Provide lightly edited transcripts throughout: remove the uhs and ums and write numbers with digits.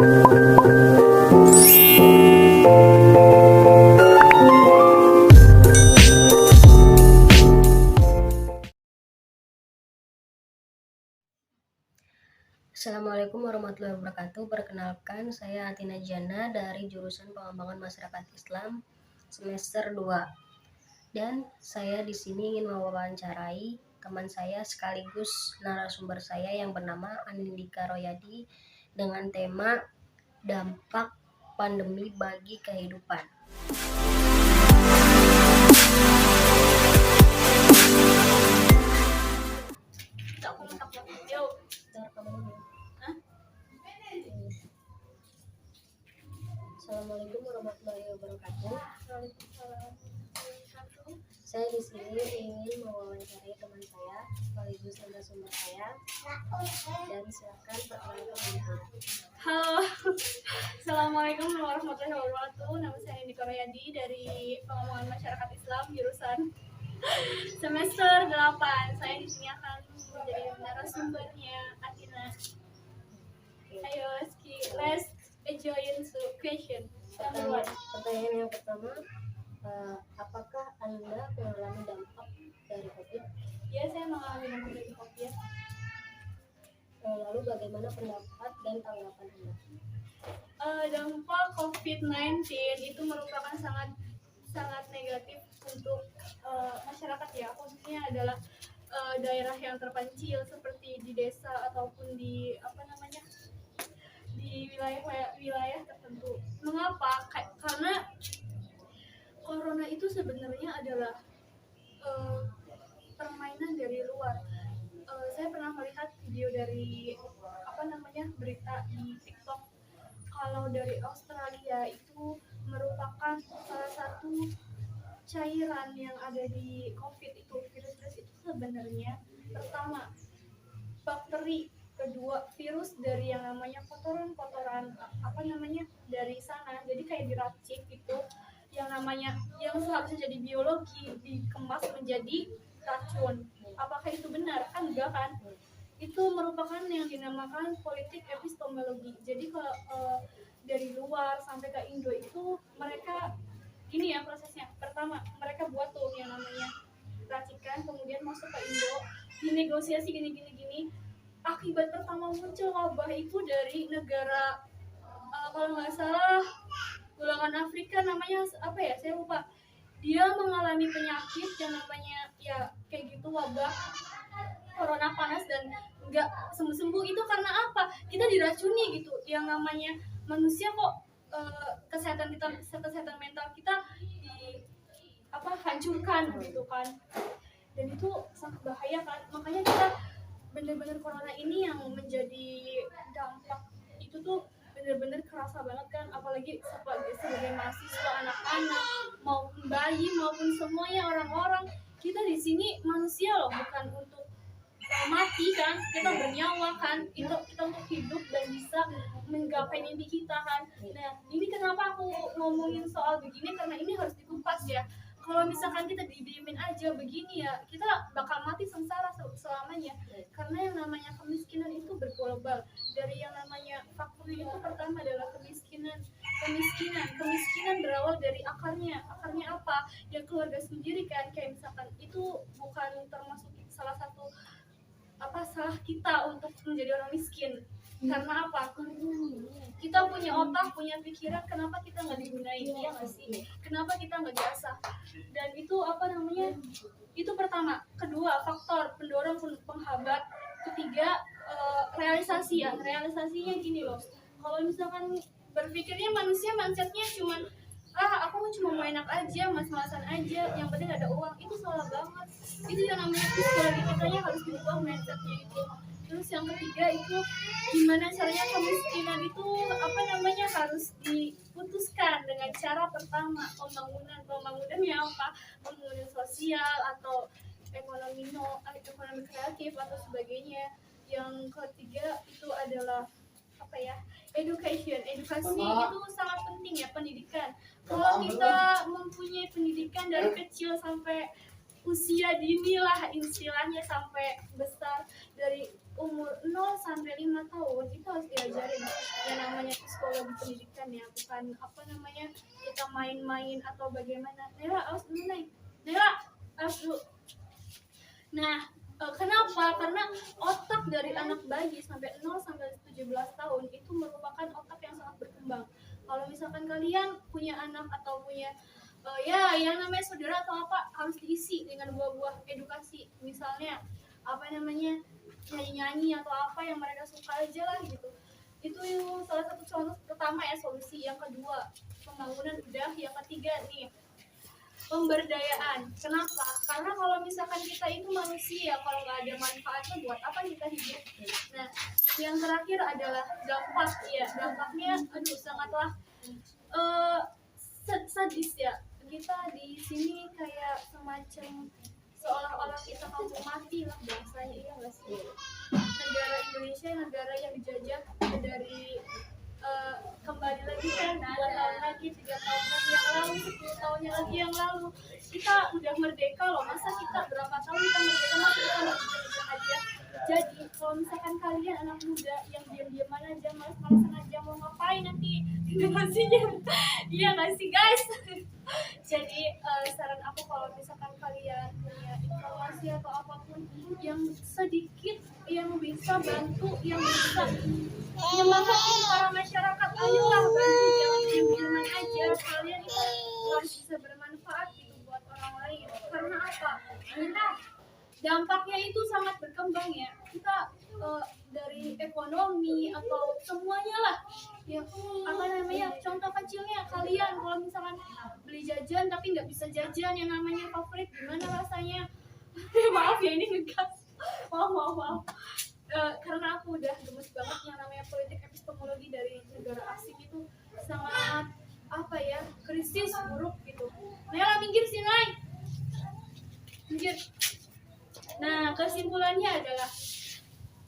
Assalamualaikum warahmatullahi wabarakatuh. Perkenalkan, saya Atina Jana dari jurusan Pengembangan Masyarakat Islam semester 2. Dan saya di sini ingin mewawancarai teman saya sekaligus narasumber saya yang bernama Anindika Royadi dengan tema dampak pandemi bagi kehidupan. Assalamualaikum warahmatullahi wabarakatuh. Saya di sini ingin mewawancarai teman saya sekaligus narasumber saya, dan silakan perkenalkan. Halo, Assalamualaikum warahmatullahi wabarakatuh. Nama saya Anindika Royadi dari Pengembangan Masyarakat Islam jurusan semester 8. Saya di sini akan menjadi narasumbernya Atina. Ayo, let's enjoy the question. Pertanyaan yang pertama, apakah Anda mengalami dampak dari COVID? Ya, saya mengalami dampak dari COVID. Lalu bagaimana pendapat dan tanggapan Anda? Dampak COVID-19 itu merupakan sangat negatif untuk masyarakat ya, khususnya adalah daerah yang terpencil seperti di desa ataupun di di wilayah tertentu. Mengapa? Karena corona itu sebenarnya adalah permainan dari luar. Saya pernah melihat video dari berita di TikTok kalau dari Australia itu merupakan salah satu cairan yang ada di COVID itu, virus itu sebenarnya pertama bakteri, kedua virus dari yang namanya kotoran dari sana, jadi kayak diracik gitu, yang seharusnya jadi biologi dikemas menjadi racun. Apakah itu benar? Kan enggak kan? Itu merupakan yang dinamakan politik epistemologi. Jadi kalau dari luar sampai ke Indo itu mereka ini ya prosesnya. Pertama mereka buat tuh yang namanya racikan, kemudian masuk ke Indo, dinegosiasi gini. Akibat pertama muncul wabah itu dari negara kalau nggak salah golongan Afrika, namanya apa ya, saya lupa. Dia mengalami penyakit yang namanya ya kayak gitu, wabah corona panas, dan nggak sembuh-sembuh. Itu karena apa? Kita diracuni gitu. Yang namanya manusia kok kesehatan mental kita hancurkan gitu kan. Dan itu sangat bahaya kan. Makanya kita benar-benar corona ini yang menjadi dampak itu tuh benar-benar kerasa banget kan, apalagi sebagai mahasiswa, anak-anak maupun bayi maupun semuanya orang-orang. Kita di sini manusia loh, bukan untuk mati kan, kita bernyawa kan, kita untuk hidup dan bisa menggapai mimpi kita kan. Nah, ini kenapa aku ngomongin soal begini, karena ini harus dikupas ya. Kalau misalkan kita didiemin aja begini ya, kita bakal mati sengsara selamanya. Karena yang namanya kemiskinan itu berglobal. Dari yang namanya faktor itu pertama adalah kemiskinan berawal dari akarnya apa? Ya keluarga sendiri kan. Kayak misalkan itu bukan termasuk salah satu salah kita untuk menjadi orang miskin. Karena apa? Kita punya otak, punya pikiran, kenapa kita nggak digunain? Iya nggak sih? Kenapa kita nggak diasah? Dan itu itu pertama. Kedua, faktor pendorong penghambat. Ketiga, realisasinya gini loh. Kalau misalkan berpikirnya manusia mindsetnya cuman aku cuma mau enak aja, mas-malasan aja, yang penting ada uang, itu salah banget. Itu yang namanya psikologi kitanya harus diubah mindsetnya itu. Terus yang ketiga itu gimana caranya kemiskinan itu harus diputuskan dengan cara pertama pembangunannya apa? Pembangunan sosial atau ekonomi kreatif atau sebagainya. Yang ketiga itu adalah edukasi itu sangat penting ya, pendidikan. Kalau kita mempunyai pendidikan dari kecil sampai usia dini lah istilahnya, sampai besar, dari umur 0 sampai 5 tahun itu harus diajarin yang namanya psikologi pendidikan ya, bukan apa namanya kita main-main atau bagaimana. Nela awas dulu nih, Nela awas dulu. Nah, kenapa? Karena otak dari anak bayi sampai 0 sampai 17 tahun itu merupakan otak yang sangat berkembang. Kalau misalkan kalian punya anak atau punya ya yang namanya saudara atau apa, harus diisi dengan buah-buah edukasi. Misalnya apa namanya nyanyi-nyanyi atau apa yang mereka suka aja lah gitu. Itu salah satu contoh pertama ya, solusi. Yang kedua, pembangunan udah. Yang ketiga nih, pemberdayaan. Kenapa? Karena kalau misalkan kita itu manusia, kalau nggak ada manfaatnya buat apa kita hidup? Nah, yang terakhir adalah dampak. Ya, dampaknya aduh sangatlah sadis ya. Kita di sini kayak semacam seolah-olah kita kampung mati lah bahasanya, iya nggak sih? Negara Indonesia negara yang dijajah dari kembali lagi kan 2 tahun lagi, 3 tahun lagi yang lalu, 10 tahunnya lagi yang lalu kita udah merdeka loh. Masa kita berapa tahun kita merdeka, masa kita nggak bisa aja. Jadi kalau misalkan kalian anak muda yang diam-diaman aja, malas-malasan aja, mau ngapain nanti generasinya iya nggak sih guys? Jadi saran aku kalau misalkan kalian punya informasi atau apapun yang sedikit yang bisa bantu, yang bisa menyemangatin para masyarakat, ayolah bantu, jangan diam-diaman aja. Kalian itu harus bisa bermanfaat gitu buat orang lain. Karena apa? Karena dampaknya itu sangat berkembang ya. Kita dari ekonomi atau semuanya lah ya, apa namanya, contoh kecilnya kalian kalau misalkan beli jajan tapi nggak bisa jajan yang namanya favorit, gimana rasanya? Maaf ya ini ngegas, maaf. Karena aku udah gemes banget yang namanya politik epistemologi dari negara asing itu sangat apa ya, krisis buruk gitu. Nela minggir sih Nay, minggir. Nah, kesimpulannya adalah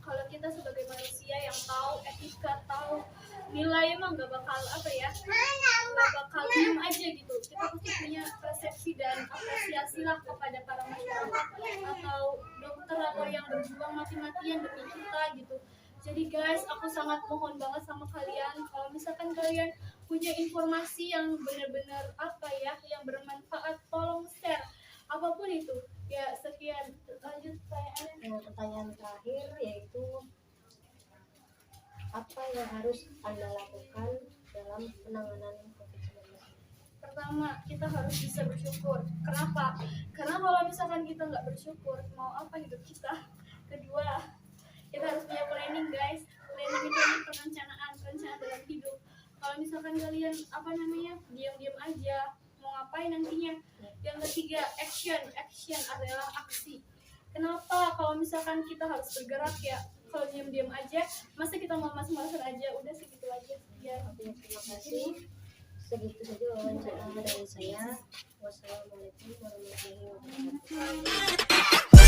kalau kita sebagai manusia yang tahu etika, tahu nilai, emang gak bakal apa ya, gak bakal diam aja gitu. Kita pasti punya persepsi dan apresiasi lah kepada para masyarakat atau dokter atau yang berjuang mati-matian demi kita gitu. Jadi guys, aku sangat mohon banget sama kalian, kalau misalkan kalian punya informasi yang benar-benar apa ya, yang bermanfaat, tolong share apapun itu. Ya, sekian. Lanjut pertanyaannya. Pertanyaan terakhir yaitu apa yang harus Anda lakukan dalam penanganan COVID-19? Pertama, kita harus bisa bersyukur. Kenapa? Karena kalau misalkan kita nggak bersyukur, mau apa hidup kita? Kedua, kita harus punya planning guys. Planning itu perencanaan dalam hidup. Kalau misalkan kalian apa namanya diam-diam aja, mau ngapain nantinya? Yang ketiga, action adalah aksi. Kenapa? Kalau misalkan kita harus bergerak ya, kalau diam-diam aja, masa kita mau malas-malasan aja? Udah segitu aja. Ya. Terima kasih. Segitu saja wawancara dari saya. Wassalamualaikum warahmatullahi wabarakatuh.